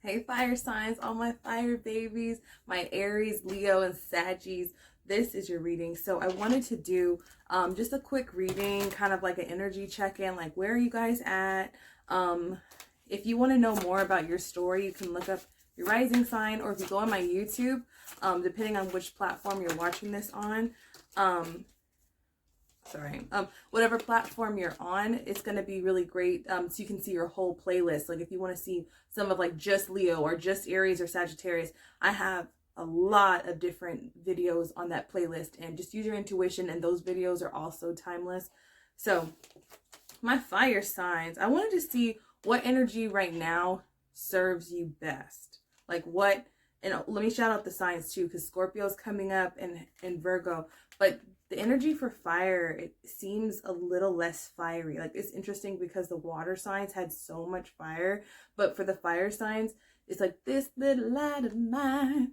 Hey fire signs, all my fire babies, my Aries, Leo, and Saggies. This is your reading. So I wanted to do just a quick reading, kind of like an energy check-in, like where are you guys at? If you want to know more about your story, you can look up your rising sign, or if you go on my YouTube, depending on which platform you're watching this on, whatever platform you're on, it's going to be really great. So you can see your whole playlist. Like if you want to see some of like just Leo or just Aries or Sagittarius, I have a lot of different videos on that playlist, and just use your intuition, and those videos are also timeless. So my fire signs, I wanted to see what energy right now serves you best. Like what, and let me shout out the signs too, because Scorpio's coming up and Virgo, but the energy for fire, it seems a little less fiery. Like it's interesting because the water signs had so much fire, but for the fire signs, it's like this little light of mine.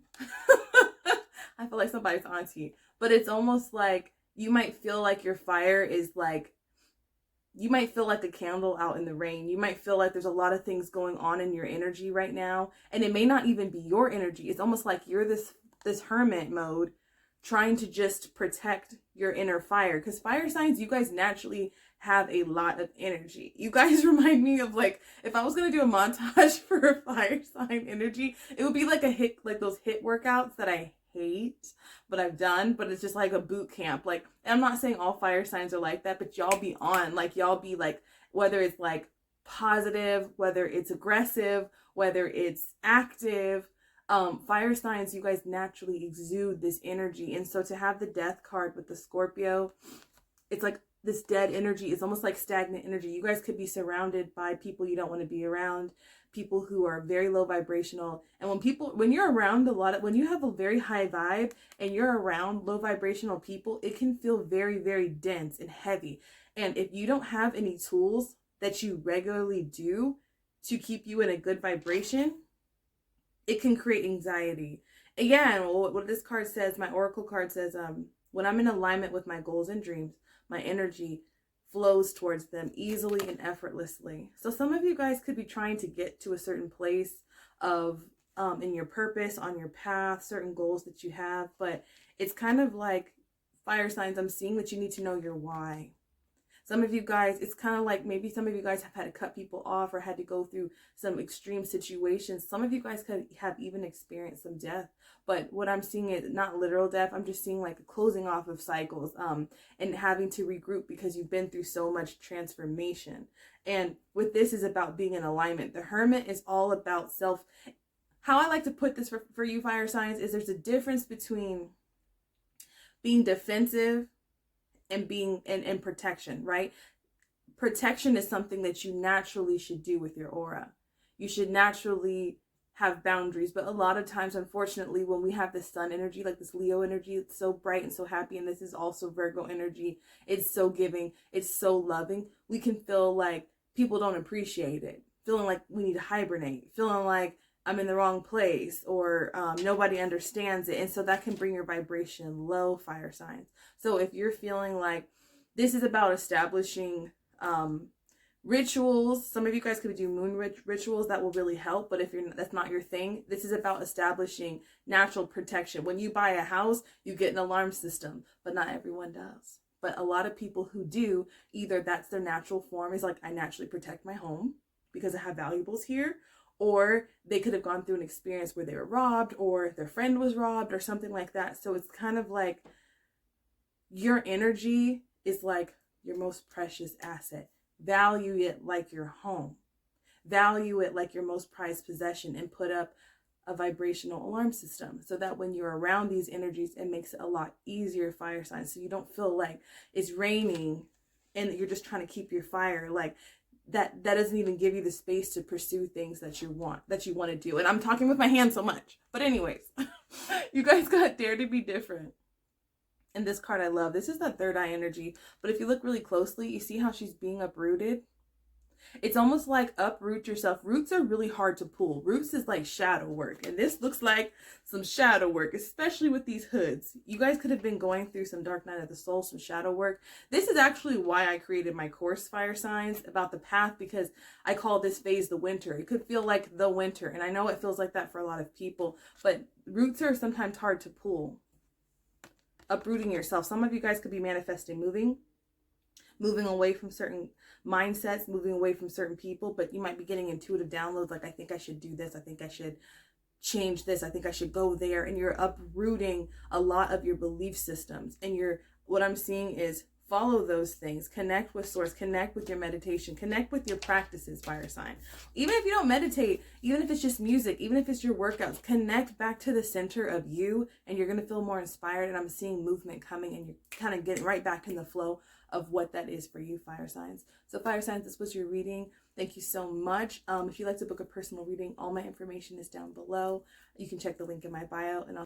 I feel like somebody's auntie, but it's almost like you might feel like your fire is like, you might feel like a candle out in the rain. You might feel like there's a lot of things going on in your energy right now, and it may not even be your energy. It's almost like you're this hermit mode, trying to just protect your inner fire, because fire signs, you guys naturally have a lot of energy. You guys remind me of, like, if I was going to do a montage for fire sign energy, it would be like a hit, like those hit workouts that I hate but I've done, but it's just like a boot camp. Like, I'm not saying all fire signs are like that, but y'all be on, like, y'all be like, whether it's like positive, whether it's aggressive, whether it's active, fire signs, you guys naturally exude this energy. And so to have the death card with the Scorpio, it's like this dead energy. It's almost like stagnant energy. You guys could be surrounded by people you don't want to be around, people who are very low vibrational. And when you're around when you have a very high vibe and you're around low vibrational people, it can feel very, very dense and heavy. And if you don't have any tools that you regularly do to keep you in a good vibration, it can create anxiety. Again, what this card says, my oracle card says, when I'm in alignment with my goals and dreams, my energy flows towards them easily and effortlessly. So some of you guys could be trying to get to a certain place of in your purpose, on your path, certain goals that you have, but it's kind of like fire signs, I'm seeing that you need to know your why. Some of you guys, it's kind of like maybe some of you guys have had to cut people off or had to go through some extreme situations. Some of you guys could have even experienced some death. But what I'm seeing is not literal death. I'm just seeing like a closing off of cycles, and having to regroup because you've been through so much transformation. And with this is about being in alignment. The Hermit is all about self. How I like to put this for you fire signs is there's a difference between being defensive and being in protection, right? Protection is something that you naturally should do with your aura. You should naturally have boundaries, but a lot of times, unfortunately, when we have this sun energy, like this Leo energy, it's so bright and so happy, and this is also Virgo energy, it's so giving, it's so loving, we can feel like people don't appreciate it, feeling like we need to hibernate, feeling like I'm in the wrong place, or nobody understands it. And so that can bring your vibration low, fire signs. So if you're feeling like this is about establishing rituals, some of you guys could do moon rituals that will really help. But if that's not your thing, this is about establishing natural protection. When you buy a house, you get an alarm system, but not everyone does. But a lot of people who do, either that's their natural form, is like, I naturally protect my home because I have valuables here, or they could have gone through an experience where they were robbed, or their friend was robbed, or something like that. So it's kind of like your energy is like your most precious asset. Value it like your home. Value it like your most prized possession, and put up a vibrational alarm system so that when you're around these energies, it makes it a lot easier, fire signs. So you don't feel like it's raining and you're just trying to keep your fire. Like, that doesn't even give you the space to pursue things that you want to do. And I'm talking with my hands so much. But anyways, you guys got Dare to Be Different. And this card I love. This is that third eye energy. But if you look really closely, you see how she's being uprooted? It's almost like uproot yourself. Roots are really hard to pull. Roots is like shadow work. And this looks like some shadow work, especially with these hoods. You guys could have been going through some dark night of the soul, some shadow work. This is actually why I created my course, Fire Signs, about the path, because I call this phase the winter. It could feel like the winter. And I know it feels like that for a lot of people, but roots are sometimes hard to pull. Uprooting yourself. Some of you guys could be manifesting moving away from certain mindsets, moving away from certain people, but you might be getting intuitive downloads like, I think I should do this, I think I should change this, I think I should go there, and you're uprooting a lot of your belief systems. And what I'm seeing is follow those things, connect with source, connect with your meditation, connect with your practices, fire sign. Even if you don't meditate, even if it's just music, even if it's your workouts, connect back to the center of you, and you're going to feel more inspired. And I'm seeing movement coming, and you're kind of getting right back in the flow of what that is for you, fire signs. So fire signs, this was your reading. Thank you so much. If you'd like to book a personal reading, all my information is down below. You can check the link in my bio, and I'll